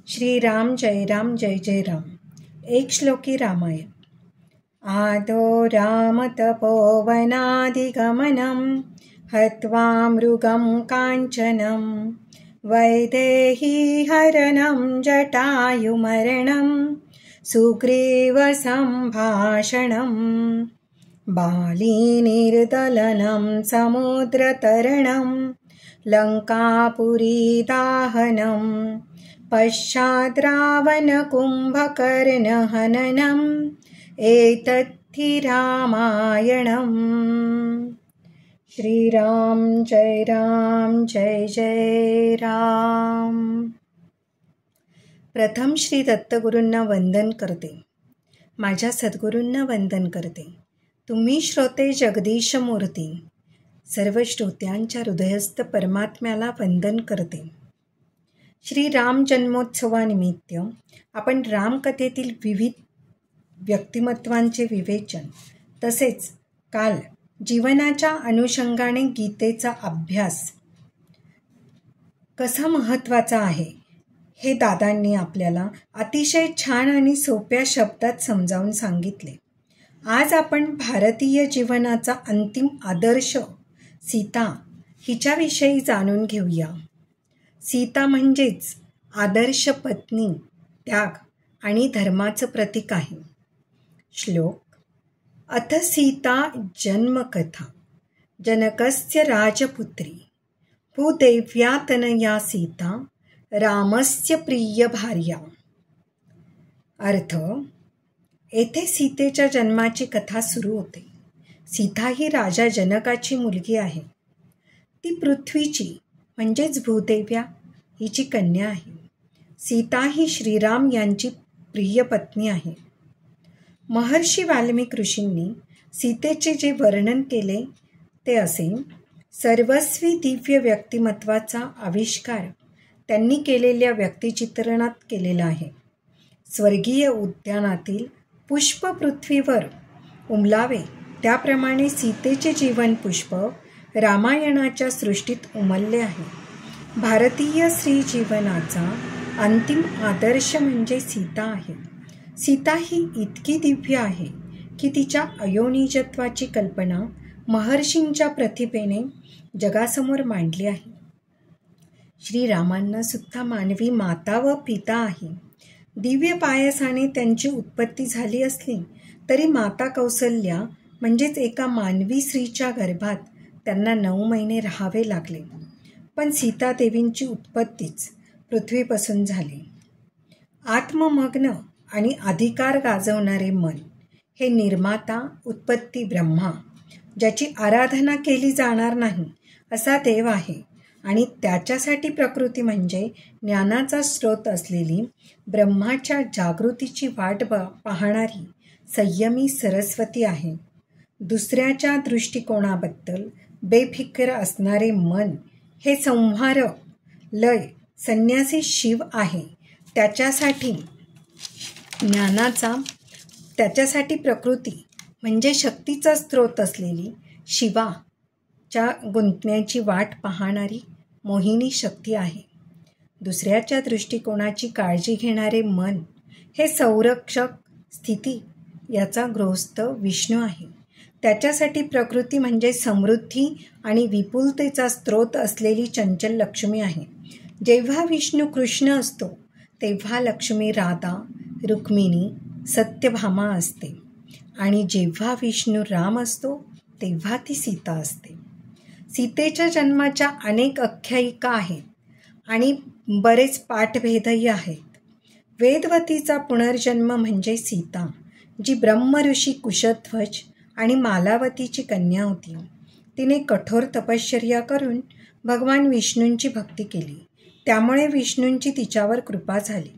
श्रीराम जय जय राम. एक श्लोकी रामायण. आदो राम तपोवनादिगमनं हत्वा मृगं काञ्चनं वैदेही हरणं जटायुमरणं सुग्रीवसम्भाषणं बालीनिर्दलनं समुद्रतरणं लङ्कापुरीदाहनं पश्चाद् रावणकुम्भकर्णहननम् एतद्धि रामायणम्. श्रीराम जय राम. प्रथम श्री दत्तगुरूंना वंदन करते. माझ्या सद्गुरूंना वंदन करते. तुम्ही श्रोते जगदीश मूर्ती, सर्व श्रोत्यांच्या हृदयस्थ परमात्म्याला वंदन करते. श्री राम जन्मोत्सवानिमित्त आपण रामकथेतील विविध व्यक्तिमत्वांचे विवेचन तसेच काल जीवनाच्या अनुषंगाने गीतेचा अभ्यास कसा महत्त्वाचा आहे हे दादांनी आपल्याला अतिशय छान आणि सोप्या शब्दात समजावून सांगितले. आज आपण भारतीय जीवनाचा अंतिम आदर्श सीता हिच्याविषयी जाणून घेऊया. सीता म्हणजेच आदर्श पत्नी, त्याग आणि धर्माचं प्रतीक आहे. श्लोक. अथ सीता जन्मकथा. जनकस्य राजपुत्री भूदेव्या तनया सीता रामस्य प्रिय भार्या. अर्थ. येथे सीतेच्या जन्माची कथा सुरू होते. सीता ही राजा जनकाची मुलगी आहे. ती पृथ्वीची म्हणजेच भूदेव्या हिची कन्या आहे. सीता ही श्रीराम यांची प्रिय पत्नी आहे. महर्षी वाल्मिक ऋषींनी सीतेचे जे वर्णन केले ते असे. सर्वस्वी दिव्य व्यक्तिमत्वाचा आविष्कार त्यांनी केलेल्या व्यक्तिचित्रणात केलेला आहे. स्वर्गीय उद्यानातील पुष्प पृथ्वीवर उमलावे त्याप्रमाणे सीतेचे जीवन पुष्प रामायणाच्या सृष्टीत उमलले आहे. भारतीय स्त्री जीवनाचा अंतिम आदर्श म्हणजे सीता आहे. सीता ही इतकी दिव्य आहे की तिच्या अयोनिजत्वाची कल्पना महर्षींच्या प्रतिभेने जगासमोर मांडली आहे. श्रीरामांना सुद्धा मानवी माता व पिता आहे. दिव्य पायसाने त्यांची उत्पत्ती झाली असली तरी माता कौसल्या म्हणजेच एका मानवी स्त्रीच्या गर्भात त्यांना 9 महिने राहावे लागले. पण सीतादेवींची उत्पत्तीच पृथ्वीपासून झाली. आत्ममग्न आणि अधिकार गाजवणारे मन हे निर्माता उत्पत्ती ब्रह्मा, ज्याची आराधना केली जाणार नाही असा देव आहे. आणि त्याच्यासाठी प्रकृती म्हणजे ज्ञानाचा स्रोत असलेली ब्रह्माच्या जागृतीची वाट पाहणारी संयमी सरस्वती आहे. दुसऱ्याच्या दृष्टिकोनाबद्दल बेफिकर असणारे मन हे संहार लय संन्यासी शिव आहे. त्याच्यासाठी प्रकृती म्हणजे शक्तीचा स्रोत असलेली शिवाच्या गुंतण्याची वाट पाहणारी मोहिनी शक्ती आहे. दुसऱ्याच्या दृष्टिकोनाची काळजी घेणारे मन हे संरक्षक स्थिती याचा गृहस्थ विष्णू आहे. त्याच्यासाठी प्रकृती म्हणजे समृद्धी आणि विपुलतेचा स्रोत असलेली चंचल लक्ष्मी आहे. जेव्हा विष्णू कृष्ण असतो तेव्हा लक्ष्मी राधा, रुक्मिणी, सत्यभामा असते. आणि जेव्हा विष्णू राम असतो तेव्हा ती सीता असते. सीतेच्या जन्माच्या अनेक आख्यायिका आहेत आणि बरेच पाठभेदही आहेत. वेदवतीचा पुनर्जन्म म्हणजे सीता, जी ब्रह्मऋषी कुशध्वज आणि मालावतीची कन्या होती. तिने कठोर तपश्चर्या करून भगवान विष्णूंची भक्ती केली. त्यामुळे विष्णूंची तिच्यावर कृपा झाली.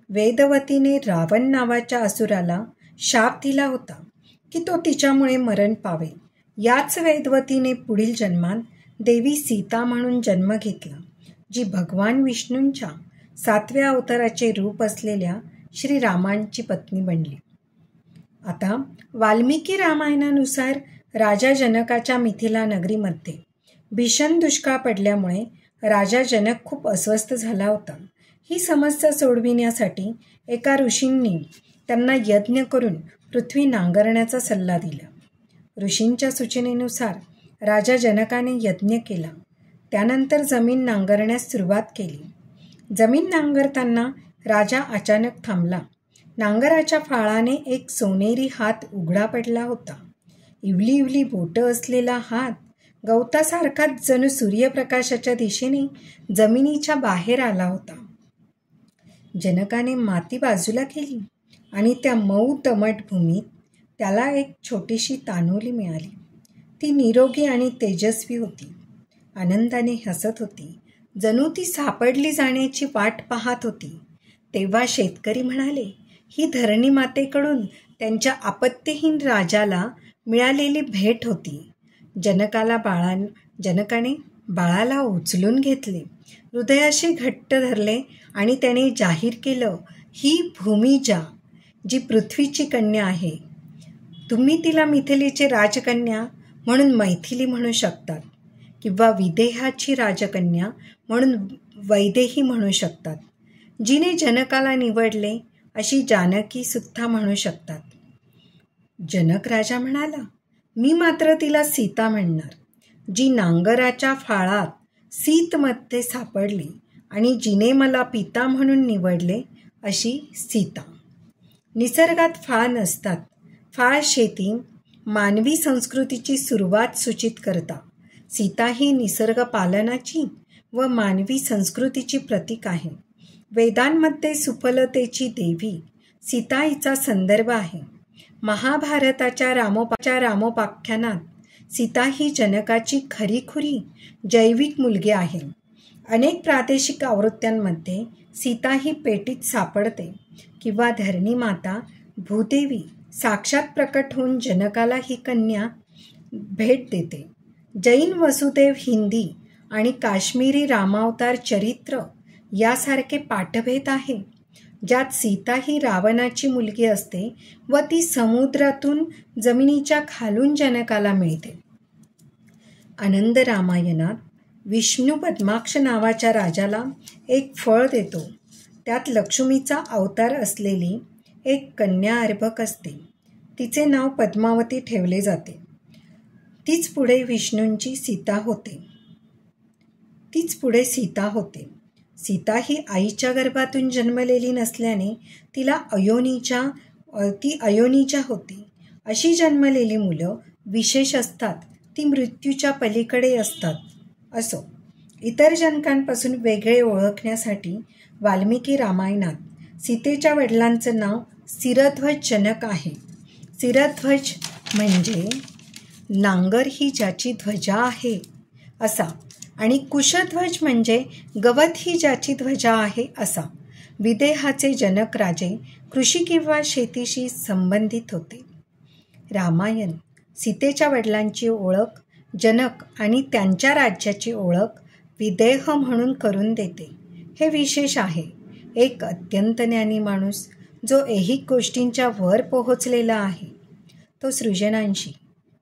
वेदवतीने रावण नावाच्या असुराला शाप दिला होता की तो तिच्यामुळे मरण पावेल. याच वेदवतीने पुढील जन्मात देवी सीता म्हणून जन्म घेतला, जी भगवान विष्णूंच्या 7व्या अवताराचे रूप असलेल्या श्रीरामांची पत्नी बनली. आता वाल्मिकी रामायणानुसार राजा जनकाच्या मिथिला नगरीमध्ये भीषण दुष्काळ पडल्यामुळे राजा जनक खूप अस्वस्थ झाला होता. ही समस्या सोडविण्यासाठी एका ऋषींनी त्यांना यज्ञ करून पृथ्वी नांगरण्याचा सल्ला दिला. ऋषींच्या सूचनेनुसार राजा जनकाने यज्ञ केला. त्यानंतर जमीन नांगरण्यास सुरुवात केली. जमीन नांगरताना राजा अचानक थांबला. नांगराच्या फाळाने एक सोनेरी हात उघडा पडला होता. इवली इवली बोटं असलेला हात गवतासारखाच जणू सूर्यप्रकाशाच्या दिशेने जमिनीच्या बाहेर आला होता. जनकाने माती बाजूला केली आणि त्या मऊ दमट भूमीत त्याला एक छोटीशी तान्हुली मिळाली. ती निरोगी आणि तेजस्वी होती. आनंदाने हसत होती. जणू ती सापडली जाण्याची वाट पाहत होती. तेव्हा शेतकरी म्हणाले, ही धरणी मातेकडून त्यांच्या आपत्तीहीन राजाला मिळालेली भेट होती. जनकाने बाळाला उचलून घेतले, हृदयाशी घट्ट धरले आणि त्याने जाहीर केलं, ही भूमिजा, जी पृथ्वीची कन्या आहे. तुम्ही तिला मिथिलेची राजकन्या म्हणून मैथिली म्हणू शकतात किंवा विदेहाची राजकन्या म्हणून वैदेही म्हणू शकतात. जिने जनकाला निवडले अशी जानकी सुद्धा म्हणू शकतात. जनक राजा म्हणाला, मी मात्र तिला सीता म्हणणार, जी नांगराच्या फाळात सीतमध्ये सापडली आणि जिने मला पिता म्हणून निवडले अशी सीता. निसर्गात फाळ नसतात. फाळ शेती, मानवी संस्कृतीची सुरुवात सूचित करता. सीता ही निसर्ग पालनाची व मानवी संस्कृतीची प्रतीक आहे. वेदांमध्ये सुफलतेची देवी सीता हिचा संदर्भ आहे. महाभारताच्या रामोपाख्यानात सीता ही जनकाची खरीखुरी जैविक मुलगी आहे. अनेक प्रादेशिक आवृत्त्यांमध्ये सीता ही पेटीत सापडते किंवा धरणी माता भूदेवी साक्षात प्रकट होऊन जनकाला ही कन्या भेट देते. जैन वसुदेव हिंदी आणि काश्मीरी रामावतार चरित्र यासारखे पाठभेद आहे, ज्यात सीता ही रावणाची मुलगी असते व ती समुद्रातून जमिनीच्या खालून जनकाला मिळते. आनंद रामायणात विष्णू पद्माक्ष नावाच्या राजाला एक फळ देतो. त्यात लक्ष्मीचा अवतार असलेली एक कन्या अर्भक असते. तिचे नाव पद्मावती ठेवले जाते. तीच पुढे विष्णूंची सीता होते. सीता ही आईच्या गर्भातून जन्मलेली नसल्याने ती अयोनिजा होती. अशी जन्मलेली मुलं विशेष असतात. ती मृत्यूच्या पलीकडे असतात. असो, इतर जनकांपासून वेगळे ओळखण्यासाठी वाल्मिकी रामायणात सीतेच्या वडिलांचं नाव शिरध्वज जनक आहे. शिरध्वज म्हणजे नांगर ही ज्याची ध्वजा आहे असा, आणि कुशध्वज म्हणजे गवत ही ज्याची ध्वजा आहे असा. विदेहाचे जनक राजे कृषी किंवा शेतीशी संबंधित होते. रामायण सीतेच्या वडिलांची ओळख जनक आणि त्यांच्या राज्याची ओळख विदेह म्हणून करून देते. हे विशेष आहे. एक अत्यंत ज्ञानी माणूस जो ऐहिक गोष्टींच्या वर पोहोचलेला आहे, तो सृजनांशी,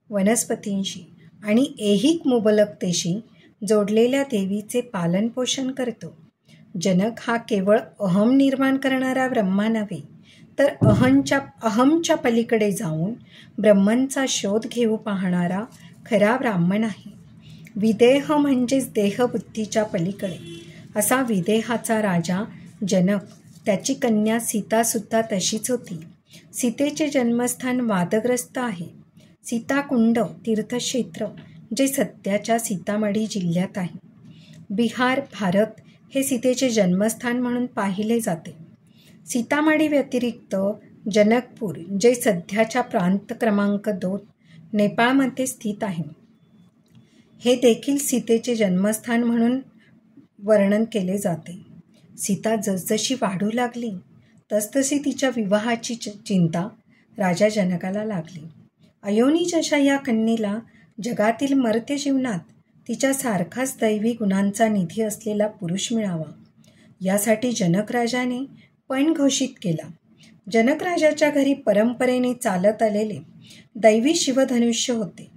वनस्पतींशी आणि ऐहिक मुबलकतेशी जोडलेल्या देवीचे पालनपोषण करतो. जनक हा केवळ अहम निर्माण करणारा ब्रह्मा नव्हे, तर अहमच्या पलीकडे जाऊन ब्रह्मंचा शोध घेऊ पाहणारा खरा ब्राह्मण आहे. विदेह म्हणजेच देहबुद्धीच्या पलीकडे असा विदेहाचा राजा जनक. त्याची कन्या सीतासुद्धा तशीच होती. सीतेचे जन्मस्थान वादग्रस्त आहे. सीताकुंड तीर्थक्षेत्र जे सध्याच्या सीतामढी जिल्ह्यात आहे. बिहार, भारत हे सीतेचे जन्मस्थान म्हणून पाहिले जाते. सीतामढी व्यतिरिक्त जनकपूर जे सध्याच्या प्रांत क्रमांक 2 नेपाळमध्ये स्थित आहे, हे देखील सीतेचे जन्मस्थान म्हणून वर्णन केले जाते. सीता जसजशी वाढू लागली तसतशी तिच्या विवाहाची चिंता राजा जनकाला लागली. अयोनिज अशा या कन्येला जगातील मर्त्य जीवनात तिच्यासारखाच दैवी गुणांचा निधी असलेला पुरुष मिळावा, यासाठी जनकराजाने पण घोषित केला. जनकराजाच्या घरी परंपरेने चालत आलेले दैवी शिवधनुष्य होते.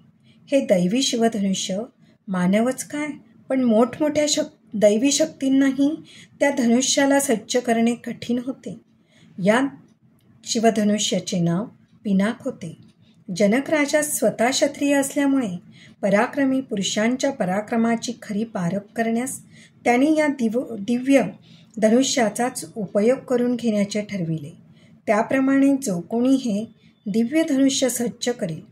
हे दैवी शिवधनुष्य मानवच काय, पण मोठमोठ्या दैवी शक्तींनाही त्या धनुष्याला सज्ज करणे कठीण होते. या शिवधनुष्याचे नाव पिनाक होते. जनक राजा स्वतः क्षत्रिय असल्यामुळे पराक्रमी पुरुषांच्या पराक्रमाची खरी पारख करण्यास त्याने या दिव्य धनुष्याचाच उपयोग करून घेण्याचे ठरविले. त्याप्रमाणे जो कोणी हे दिव्य धनुष्य सज्ज करेल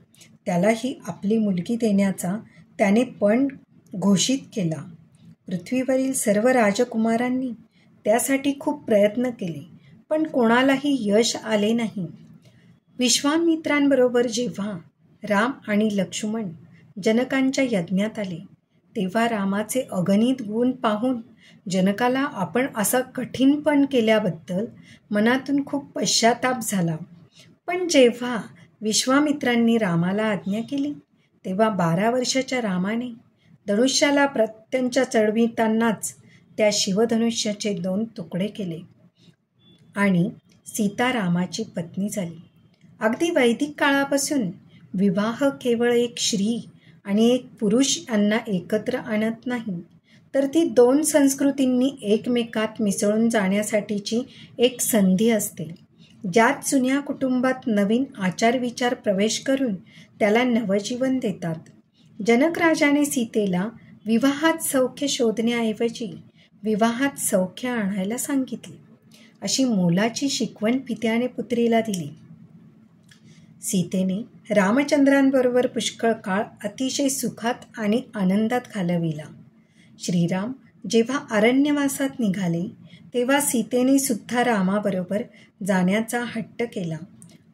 त्यालाही आपली मुलगी देण्याचा त्याने पण घोषित केला. पृथ्वीवरील सर्व राजकुमारांनी त्यासाठी खूप प्रयत्न केले, पण कोणालाही यश आले नाही. विश्वामित्रांबरोबर जेव्हा राम आणि लक्ष्मण जनकांच्या यज्ञात आले तेव्हा रामाचे अगणित गुण पाहून जनकाला आपण असा कठीणपण केल्याबद्दल मनातून खूप पश्चाताप झाला. पण जेव्हा विश्वामित्रांनी रामाला आज्ञा केली तेव्हा 12 वर्षाच्या रामाने धनुष्याला प्रत्यंच्या चढवितानाच त्या शिवधनुष्याचे 2 तुकडे केले आणि सीता रामाची पत्नी झाली. अगदी वैदिक काळापासून विवाह केवळ एक स्त्री आणि एक पुरुष यांना एकत्र आणत नाही, तर ती 2 संस्कृतींनी एकमेकात मिसळून जाण्यासाठीची एक संधी असते, ज्यात जुन्या कुटुंबात नवीन आचारविचार प्रवेश करून त्याला नवजीवन देतात. जनक राजाने सीतेला विवाहात सौख्य शोधण्याऐवजी विवाहात सौख्य आणायला सांगितले. अशी मोलाची शिकवण पित्याने पुत्रीला दिली. सीतेने रामचंद्रांबरोबर पुष्कळ काळ अतिशय सुखात आणि आनंदात घालविला. श्रीराम जेव्हा अरण्यवासात निघाले तेव्हा सीतेने सुद्धा रामाबरोबर जाण्याचा हट्ट केला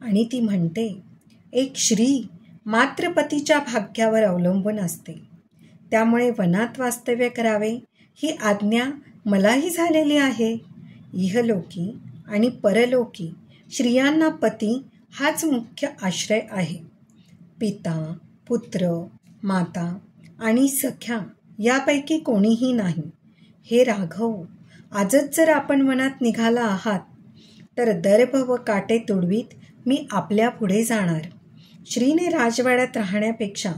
आणि ती म्हणते, एक स्त्री मात्र पतीच्या भाग्यावर अवलंबून असते, त्यामुळे वनात वास्तव्य करावे ही आज्ञा मलाही झालेली आहे. इहलोकी आणि परलोकी स्त्रियांना पती हाच मुख्य आश्रय आहे. पिता, पुत्र, माता आणि सख्या यापैकी कोणीही नाही. हे राघव, आजच जर आपण वनात निघाला आहात तर दर्भ व काटे तुडवीत मी आपल्या पुढे जाणार. श्रीने राजवाड्यात राहण्यापेक्षा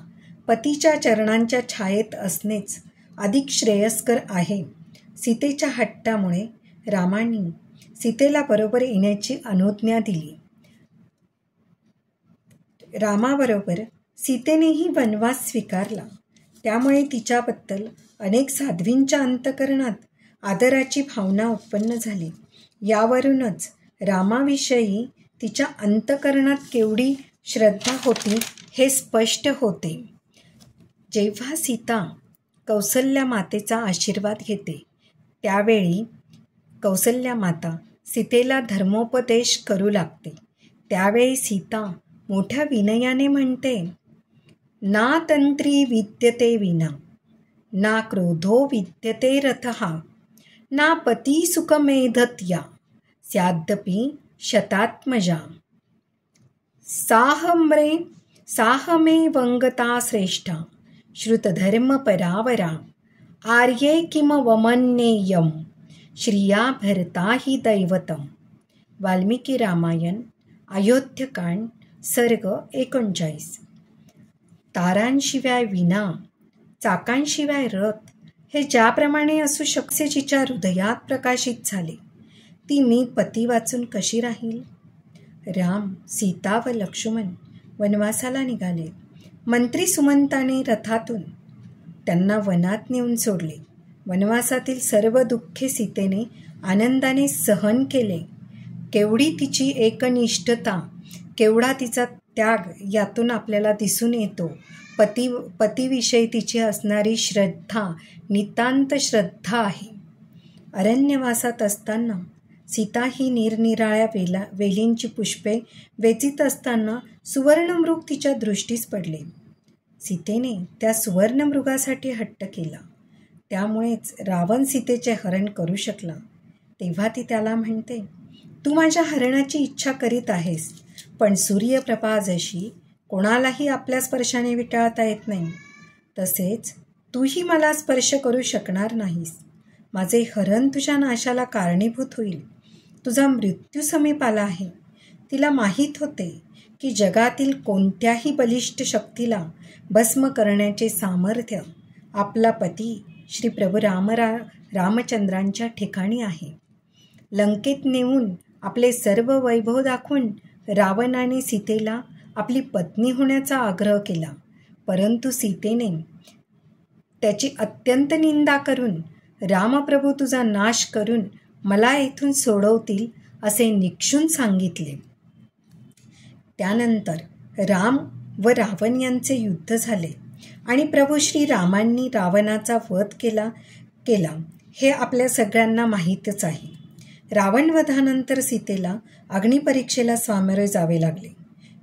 पतीच्या चरणांच्या छायेत असणेच अधिक श्रेयस्कर आहे. सीतेच्या हट्टामुळे रामाने सीतेला बरोबर येण्याची अनुज्ञा दिली. रामाबरोबर सीतेनेही वनवास स्वीकारला. त्यामुळे तिच्याबद्दल अनेक साध्वींच्या अंतःकरणात आदराची भावना उत्पन्न झाली. यावरूनच रामाविषयी तिच्या अंतःकरणात केवढी श्रद्धा होती हे स्पष्ट होते. जेव्हा सीता कौसल्या मातेचा आशीर्वाद घेते त्यावेळी कौसल्या माता सीतेला धर्मोपदेश करू लागते. त्यावेळी सीता मोठ्या विनयाने म्हणते, ना तंत्री विद्यते विना, ना क्रोधो विद्यते रथः, ना पती सुखमेधत्या, स्याद्यपि शतात्मजा. साहमे वंगता श्रेष्ठा, श्रुतधर्मपरावरा, आर्ये किम वमन्येयं, श्रिया भरता हि दैवतम. वाल्मिकी रामायण अयोध्यकांड सर्ग 39. तारांशिवाय विना, चाकांशिवाय रथ हे ज्याप्रमाणे असू शकते जिच्या हृदयात प्रकाशित झाले, ती मी पती वाचून कशी राहील. राम, सीता व लक्ष्मण वनवासाला निघाले. मंत्री सुमंताने रथातून त्यांना वनात नेऊन सोडले. वनवासातील सर्व दुःखे सीतेने आनंदाने सहन केले. केवढी तिची एकनिष्ठता, केवढा तिचा त्याग यातून आपल्याला दिसून येतो. पतीविषयी तिची असणारी श्रद्धा नितांत श्रद्धा आहे. अरण्यवासात असताना सीता ही निरनिराळ्या वेलींची पुष्पे वेचीत असताना सुवर्णमृग तिच्या दृष्टीस पडले. सीतेने त्या सुवर्णमृगासाठी हट्ट केला. त्यामुळेच रावण सीतेचे हरण करू शकला. तेव्हा ती त्याला म्हणते, तू माझ्या हरणाची इच्छा करीत आहेस, पण सूर्यप्रभा जशी कोणालाही आपल्या स्पर्शाने विटाळता येत नाही, तसेच तूही मला स्पर्श करू शकणार नाहीस. माझे हरण तुझ्या नाशाला कारणीभूत होईल. तुझा मृत्यू समीप आला आहे. तिला माहीत होते की जगातील कोणत्याही बलिष्ठ शक्तीला भस्म करण्याचे सामर्थ्य आपला पती श्री प्रभू रामचंद्रांच्या ठिकाणी आहे. लंकेत नेऊन आपले सर्व वैभव दाखवून रावणाने सीतेला आपली पत्नी होण्याचा आग्रह केला, परंतु सीतेने त्याची अत्यंत निंदा करून रामप्रभू तुझा नाश करून मला येथून सोडवतील असे निक्षून सांगितले. त्यानंतर राम व रावण यांचे युद्ध झाले आणि प्रभू श्री रामांनी रावणाचा वध केला हे आपल्या सगळ्यांना माहीतच आहे. रावण वधानंतर सीतेला अग्निपरीक्षेला सामोरे जावे लागले.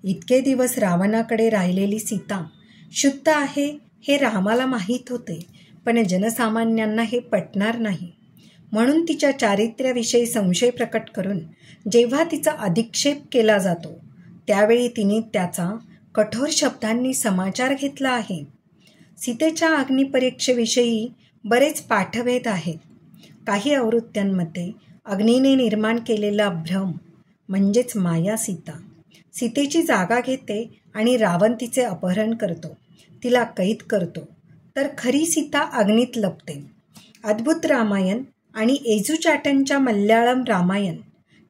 इतके दिवस रावणाकडे राहिलेली सीता शुद्ध आहे हे रामाला माहीत होते, पण जनसामान्यांना हे पटणार नाही. म्हणून तिच्या चारित्र्याविषयी संशय प्रकट करून जेव्हा तिचा अधिक्षेप केला जातो त्यावेळी तिने त्याचा कठोर शब्दांनी समाचार घेतला आहे. सीतेच्या अग्निपरीक्षेविषयी बरेच पाठभेद आहेत. काही आवृत्त्यांमध्ये अग्नीने निर्माण केलेला भ्रम म्हणजेच माया सीतेची जागा घेते आणि रावण तिचे अपहरण करतो, तिला कैद करतो, तर खरी सीता अग्नीत लपते. अद्भुत रामायण आणि एजू चाटनच्या मल्याळम रामायण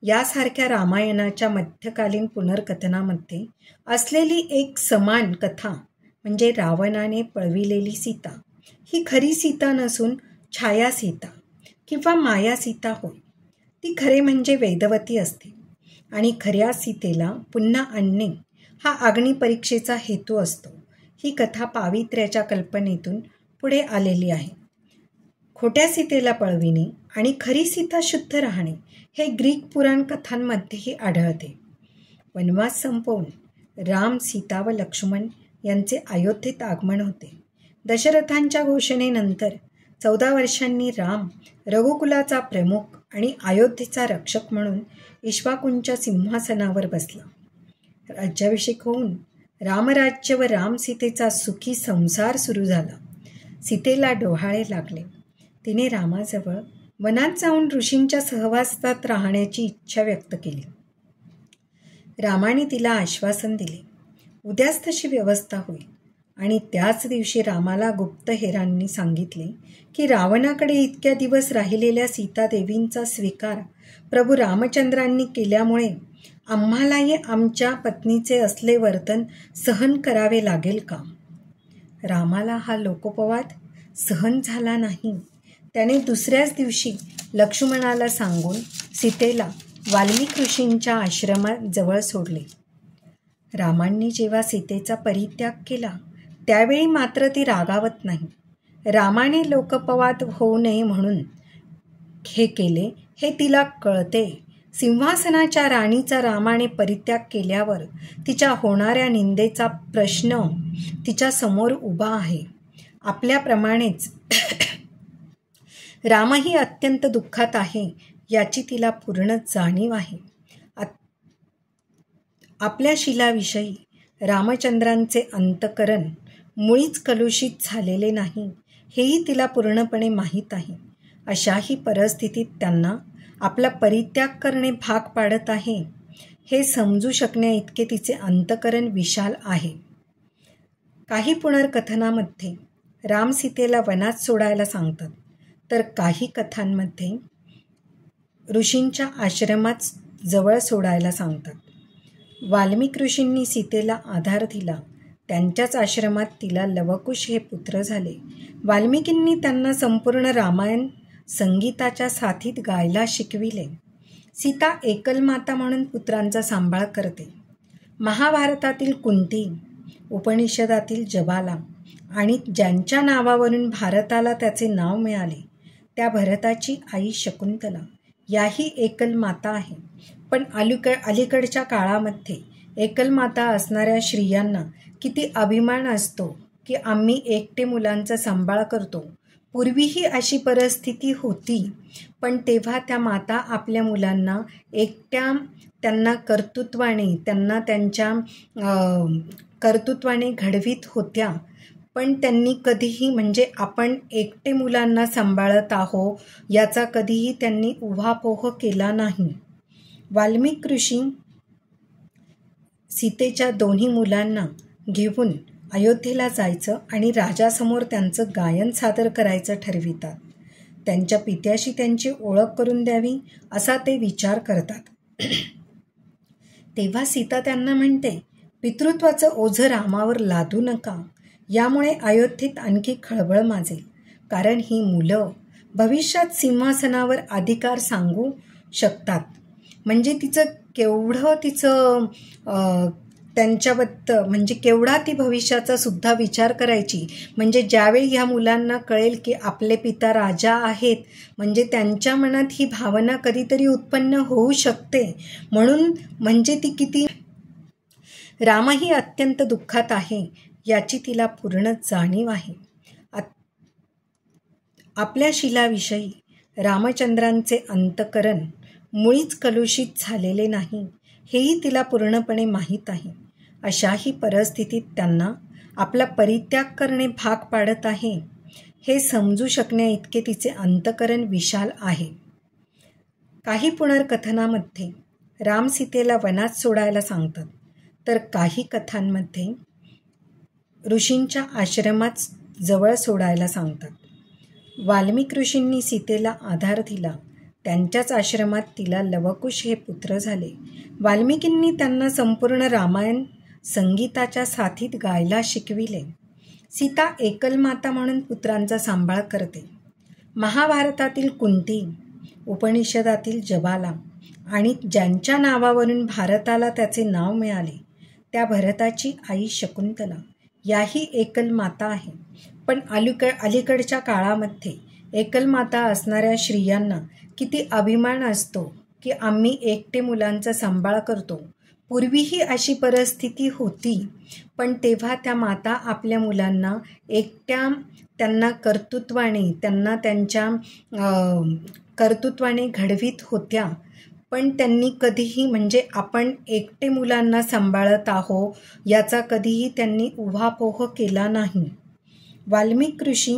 यासारख्या रामायणाच्या मध्यकालीन पुनर्कथनामध्ये असलेली एक समान कथा म्हणजे रावणाने पळविलेली सीता ही खरी सीता नसून छाया सीता किंवा माया सीता होय. ती खरे म्हणजे वेदवती असते आणि खऱ्या सीतेला पुन्हा आणणे हा अग्निपरीक्षेचा हेतू असतो. ही कथा पावित्र्याच्या कल्पनेतून पुढे आलेली आहे. खोट्या सीतेला पळविणे आणि खरी सीता शुद्ध राहणे हे ग्रीक पुराण कथांमध्येही आढळते. वनवास संपवून राम, सीता व लक्ष्मण यांचे अयोध्येत आगमन होते. दशरथांच्या घोषणेनंतर 14 वर्षांनी राम रघुकुलाचा प्रमुख आणि अयोध्येचा रक्षक म्हणून इक्ष्वाकूंच्या सिंहासनावर बसला. राज्याभिषेक होऊन रामराज्य व रामसीतेचा सुखी संसार सुरू झाला. सीतेला डोहाळे लागले. तिने रामाजवळ वनात जाऊन ऋषींच्या सहवासात राहण्याची इच्छा व्यक्त केली. रामाने तिला आश्वासन दिले, उद्याच तशी व्यवस्था होईल. आणि त्याच दिवशी रामाला गुप्तहेरांनी सांगितले की रावणाकडे इतक्या दिवस राहिलेल्या सीतादेवींचा स्वीकार प्रभू रामचंद्रांनी केल्यामुळे आम्हालाही आमच्या पत्नीचे असले वर्तन सहन करावे लागेल का? रामाला हा लोकोपवाद सहन झाला नाही. त्याने दुसऱ्याच दिवशी लक्ष्मणाला सांगून सीतेला वाल्मिक ऋषींच्या आश्रमाजवळ सोडले. रामांनी जेव्हा सीतेचा परित्याग केला त्यावेळी मात्र ती रागावत नाही. रामाने लोकोपवाद होऊ नये म्हणून हे केले हे तिला कळते. सिंहासनाच्या राणीचा रामाने परित्याग केल्यावर तिच्या होणाऱ्या निंदेचा प्रश्न तिच्या समोर उभा आहे. आपल्याप्रमाणेच रामही अत्यंत दुःखात आहे याची तिला पूर्ण जाणीव आहे. आपल्या शीलाविषयी रामचंद्रांचे अंतःकरण मुळीच कलुषित झालेले नाही हेही तिला पूर्णपणे माहीत आहे. अशाही परिस्थितीत त्यांना आपला परित्याग करणे भाग पाडत आहे हे समजू शकण्याइतके तिचे अंतःकरण विशाल आहे. काही पुनर्कथनामध्ये राम सीतेला वनात सोडायला सांगतात, तर काही कथांमध्ये ऋषींच्या आश्रमात जवळ सोडायला सांगतात. वाल्मिक ऋषींनी सीतेला आधार दिला. त्यांच्याच आश्रमात तिला लवकुश हे पुत्र झाले. वाल्मिकींनी त्यांना संपूर्ण रामायण संगीताच्या साथीत गायला शिकविले. सीता एकलमाता म्हणून पुत्रांचा सांभाळ करते. महाभारतातील कुंती, उपनिषदातील जबाला आणि ज्यांच्या नावावरून भारताला त्याचे नाव मिळाले त्या भरताची आई शकुंतला याही एकलमाता आहे. पण अलीकडच्या काळामध्ये एकलमाता असणाऱ्या स्त्रियांना किती अभिमान असतो की आम्ही एकटे मुलांचा सांभाळ करतो. पूर्वीही अशी परिस्थिती होती, पण तेव्हा त्या माता आपल्या मुलांना एकट्या त्यांना त्यांच्या कर्तृत्वाने घडवीत होत्या. पण त्यांनी कधीही म्हणजे आपण एकटे मुलांना सांभाळत आहो याचा कधीही त्यांनी उहापोह केला नाही. वाल्मिक ऋषी सीतेच्या दोन्ही मुलांना घेऊन अयोध्येला जायचं आणि राजासमोर त्यांचं गायन सादर करायचं ठरवितात. त्यांच्या पित्याशी त्यांची ओळख करून द्यावी असा ते विचार करतात. तेव्हा सीता त्यांना म्हणते, पितृत्वाचं ओझं रामावर लादू नका. यामुळे अयोध्येत आणखी खळबळ माजेल. कारण ही मुलं भविष्यात सिंहासनावर अधिकार सांगू शकतात. म्हणजे केवढा ती भविष्याचा सुद्धा विचार करायची. म्हणजे ज्यावेळी ह्या मुलांना कळेल की आपले पिता राजा आहेत, म्हणजे त्यांच्या मनात ही भावना कधीतरी उत्पन्न होऊ शकते. म्हणून म्हणजे ती किती रामही अत्यंत दुःखात आहे याची तिला पूर्ण जाणीव आहे. आपल्या शीलाविषयी रामचंद्रांचे अंतःकरण मुळीच कलुषित झालेले नाही हेही तिला पूर्णपणे माहीत आहे. अशाही परिस्थितीत त्यांना आपला परित्याग करणे भाग पाडत आहे हे समजू शकण्याइतके तिचे अंतःकरण विशाल आहे. काही पुनर्कथनामध्ये राम सीतेला वनात सोडायला सांगतात, तर काही कथांमध्ये ऋषींच्या आश्रमात जवळ सोडायला सांगतात. वाल्मिक ऋषींनी सीतेला आधार दिला. त्यांच्याच आश्रमात तिला लवकुश हे पुत्र झाले. वाल्मिकींनी त्यांना संपूर्ण रामायण संगीताच्या साथीत गायला शिकविले. सीता एकल माता म्हणून पुत्रांचा सांभाळ करते. महाभारतातील कुंती, उपनिषदातील जबाला आणि ज्यांच्या नावावरून भारताला त्याचे नाव मिळाले त्या भरताची आई शकुंतला याही एकल माता आहे. पण अलीकडच्या काळामध्ये एकल माता असणाऱ्या स्त्रियांना किती अभिमान असतो की आम्ही एकटे मुलांचा सांभाळ करतो. पूर्वीही अशी परिस्थिती होती, पण तेव्हा त्या माता आपल्या मुलांना एकट्या त्यांच्या कर्तृत्वाने घडवीत होत्या. पण त्यांनी कधीही म्हणजे आपण एकटे मुलांना सांभाळत आहो याचा कधीही त्यांनी उहापोह केला नाही. वाल्मिक ऋषी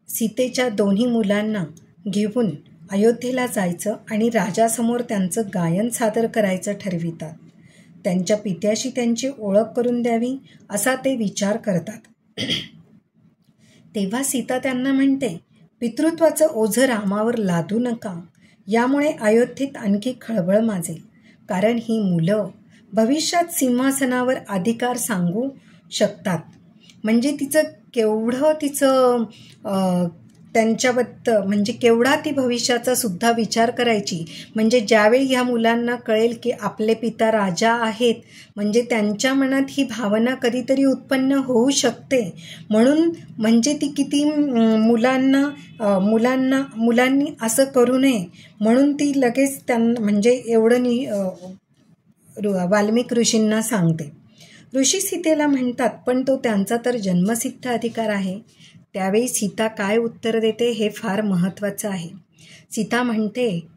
सीतेच्या दोन्ही मुलांना घेऊन अयोध्येला जायचं आणि राजासमोर त्यांचं गायन सादर करायचं ठरवितात. त्यांच्या पित्याशी त्यांची ओळख करून द्यावी असा ते विचार करतात. तेव्हा सीता त्यांना म्हणते, पितृत्वाचं ओझं रामावर लादू नका. यामुळे अयोध्येत आणखी खळबळ माजेल. कारण ही मुलं भविष्यात सिंहासनावर अधिकार सांगू शकतात. म्हणजे केवढा ती भविष्याचा सुद्धा विचार करायची. म्हणजे ज्यावेळी ह्या मुलांना कळेल की आपले पिता राजा आहेत, म्हणजे त्यांच्या मनात ही भावना कधीतरी उत्पन्न होऊ शकते. म्हणून म्हणजे ती किती मुलांनी असं करू नये म्हणून ती लगेच वाल्मिक ऋषींना सांगते. ऋषी सीतेला म्हणतात, पण तो त्यांचा तर जन्मसिद्ध अधिकार आहे. त्यावेळी सीता काय उत्तर देते हे फार महत्त्वाचं आहे. सीता म्हणते,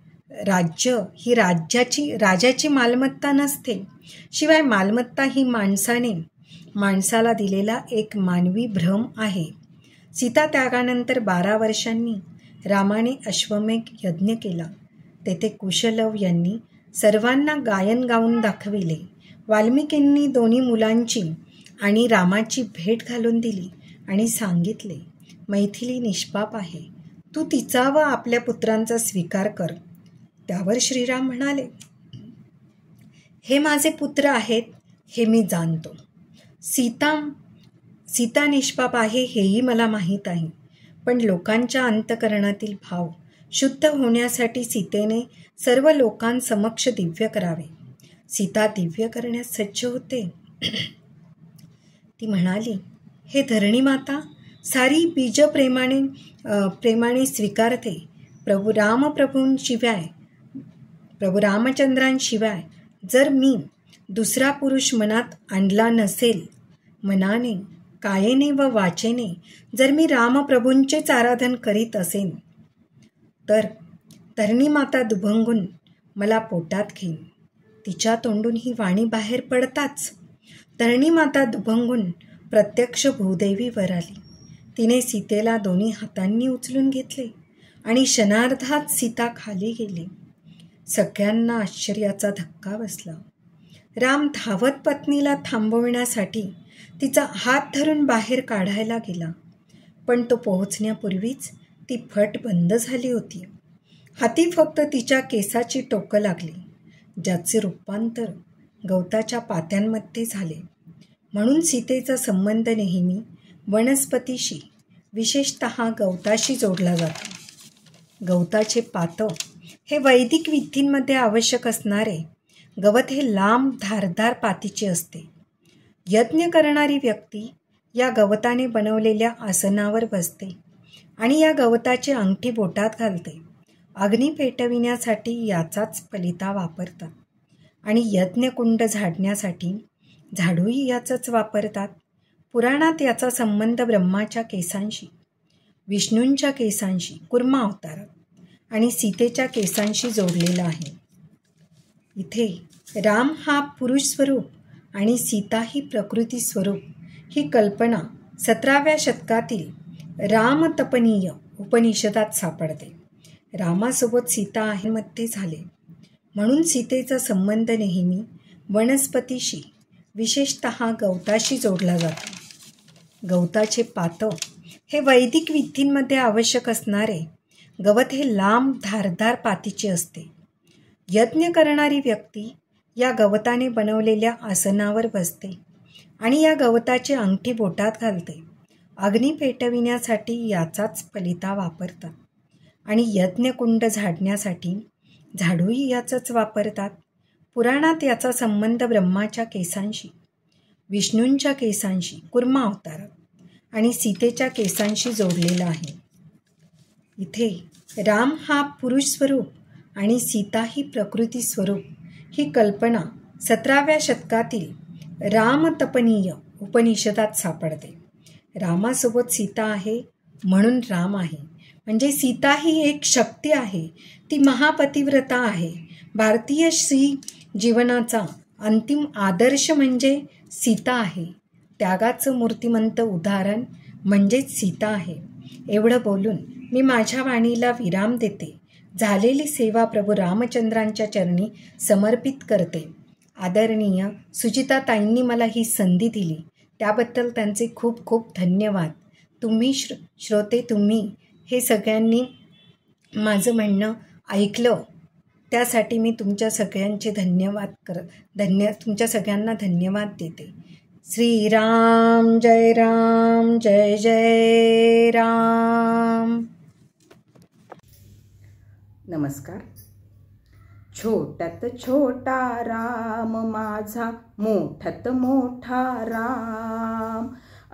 राज्य ही राजाची मालमत्ता नसते. शिवाय मालमत्ता ही माणसाला दिलेला एक मानवी भ्रम आहे. सीता त्यागानंतर 12 वर्षांनी रामाने अश्वमेध यज्ञ केला. तेथे कुशलव यांनी सर्वांना गायन गाऊन दाखविले. वाल्मिकींनी दोन्ही मुलांची आणि रामाची भेट घालून दिली आणि सांगितले, मैथिली निष्पाप आहे. तू तिचा व आपल्या पुत्रांचा स्वीकार कर. त्यावर श्रीराम म्हणाले, हे माझे पुत्र आहेत हे मी जाणतो. सीता निष्पाप आहे हेही मला माहीत आहे. पण लोकांच्या अंतःकरणातील भाव शुद्ध होण्यासाठी सीतेने सर्व लोकांसमक्ष दिव्य करावे. सीता दिव्य करण्यास सज्ज होते. ती म्हणाली, हे धरणी माता, सारी बीज प्रेमाने स्वीकारते. प्रभू रामचंद्रांशिवाय जर मी दुसरा पुरुष मनात आणला नसेल, मनाने, कायेने व वाचेने जर मी रामप्रभूंचेच आराधन करीत असेन, तर धरणी माता दुभंगून मला पोटात घेईन. तिच्या तोंडून ही वाणी बाहेर पडताच धरणी माता दुभंगून प्रत्यक्ष भूदेवीवर आली. तिने सीतेला दोन्ही हातांनी उचलून घेतले आणि क्षणार्धात सीता खाली गेली. सगळ्यांना आश्चर्याचा धक्का बसला. राम धावत पत्नीला थांबवण्यासाठी तिचा हात धरून बाहेर काढायला गेला, पण तो पोहोचण्यापूर्वीच ती फट बंद झाली होती. हाती फक्त तिच्या केसाची टोकं लागली, ज्याचे रूपांतर गवताच्या पात्यांमध्ये झाले. म्हणून सीतेचा संबंध नेहमी वनस्पतीशी, विशेषतः गवताशी जोडला जातो. गवताचे पातं हे वैदिक विधींमध्ये आवश्यक असणारे गवत हे लांब धारदार पातीचे असते. यज्ञ करणारी व्यक्ती या गवताने बनवलेल्या आसनावर बसते आणि या गवताची अंगठी बोटात घालते. अग्नी पेटविण्यासाठी याचाच फलिता वापरतात आणि यज्ञकुंड झाडण्यासाठी झाडूही याचाच वापरतात. पुराणात याचा संबंध ब्रह्माच्या केसांशी, विष्णूंच्या केसांशी कुर्मा अवतारात आणि सीतेच्या केसांशी जोडलेला आहे. इथे राम हा पुरुष स्वरूप आणि सीता ही प्रकृती स्वरूप ही कल्पना 17व्या शतकातील रामतपनीय उपनिषदात सापडते. रामासोबत सीता आहे मध्ये झाले. म्हणून सीतेचा संबंध नेहमी वनस्पतीशी, विशेषतः गवताशी जोडला जातो. गवताचे पातं हे वैदिक विधींमध्ये आवश्यक असणारे गवत हे लांब धारदार पातीचे असते. यज्ञ करणारी व्यक्ती या गवताने बनवलेल्या आसनावर बसते आणि या गवताची अंगठी बोटात घालते. अग्नी पेटविण्यासाठी याचाच फलिता वापरतात आणि यज्ञकुंड झाडण्यासाठी झाडूही याचाच वापरतात. पुराणात याचा संबंध ब्रह्माच्या केसांशी, विष्णूंच्या केसांशी कुर्मा अवतारात आणि सीतेच्या केसांशी जोडलेला आहे. इथे राम हा पुरुष स्वरूप आणि सीता ही प्रकृती स्वरूप ही कल्पना 17व्या शतकातील रामतपनीय उपनिषदात सापडते. रामासोबत सीता आहे म्हणून राम आहे, म्हणजे सीता ही एक शक्ती आहे, ती महापतिव्रता आहे. भारतीय स्त्री जीवनाचा अंतिम आदर्श म्हणजे सीता आहे. त्यागाचं मूर्तिमंत उदाहरण म्हणजेच सीता आहे. एवढं बोलून मी माझ्या वाणीला विराम देते. झालेली सेवा प्रभू रामचंद्रांच्या चरणी समर्पित करते. आदरणीय सुचिताताईंनी मला ही संधी दिली त्याबद्दल त्यांचे खूप खूप धन्यवाद. तुम्ही श्रोते तुम्ही हे सगळ्यांनी माझं म्हणणं ऐकलं त्यासाठी मी तुमच्या सगळ्यांचे तुमच्या सगळ्यांना धन्यवाद देते. श्रीराम जय राम जय जय राम. नमस्कार. छोट्यात छोटा राम माझा, मोठ्यात मोठा राम.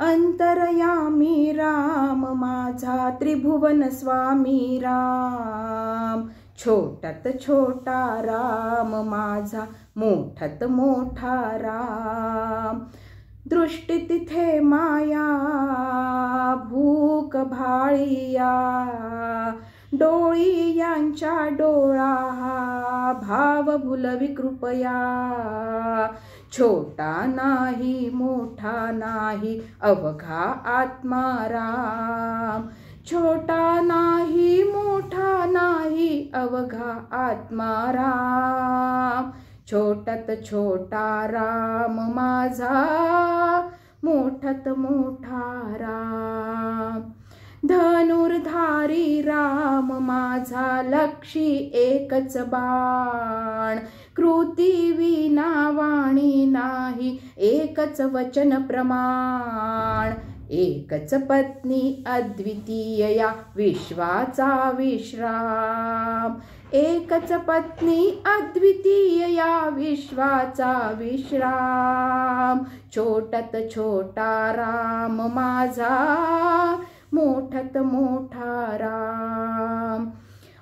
अंतरयामी राम माझा, त्रिभुवन स्वामी राम. छोट्यात छोटा राम माझा, मोठ्यात मोठा राम. दृष्टी तिथे माया, भूक भाळिया, डोळी यांच्या डोळा हा, भाव भुलवी कृपया. छोटा नाही मोठा नाही, अवघा आत्मा राम. छोटा नाही मोठा नाही, अवघा आत्मा राम. छोट्यात छोटा राम माझा, मोठ्यात मोठा राम. धनुर्धारी राम माझा, लक्षी एकच बाण. कृती विना वाणी नाही, एकच वचन प्रमाण. एकच पत्नी अद्वितीय या विश्वाचा विश्राम. एकच पत्नी अद्वितीय या विश्वाचा विश्राम. छोट्यात छोटा राम माझा, मोठ्यात मोठा राम.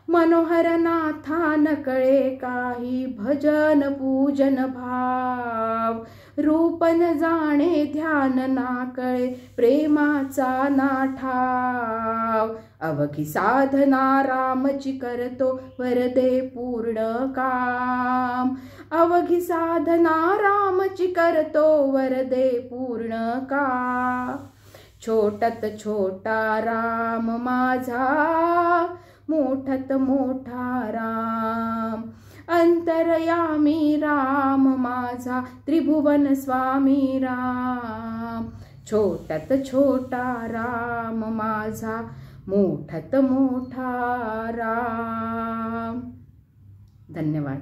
मनोहर नाथा नकळे काही, भजन पूजन भाव. रूप न जाणे ध्यान ना कळे, प्रेमाचा ना ठाव. अवघी साधना रामची करतो, वरदे पूर्ण काम. अवघी साधना रामची करतो, वरदे पूर्ण काम. छोट्यात छोटा राम माझा, मोठ्यात मोठा राम. अंतर अंतरयामी राम माझा त्रिभुवन स्वामी राम. छोट्यात छोटा राम माझा मोठ्यात मोठा राम. धन्यवाद.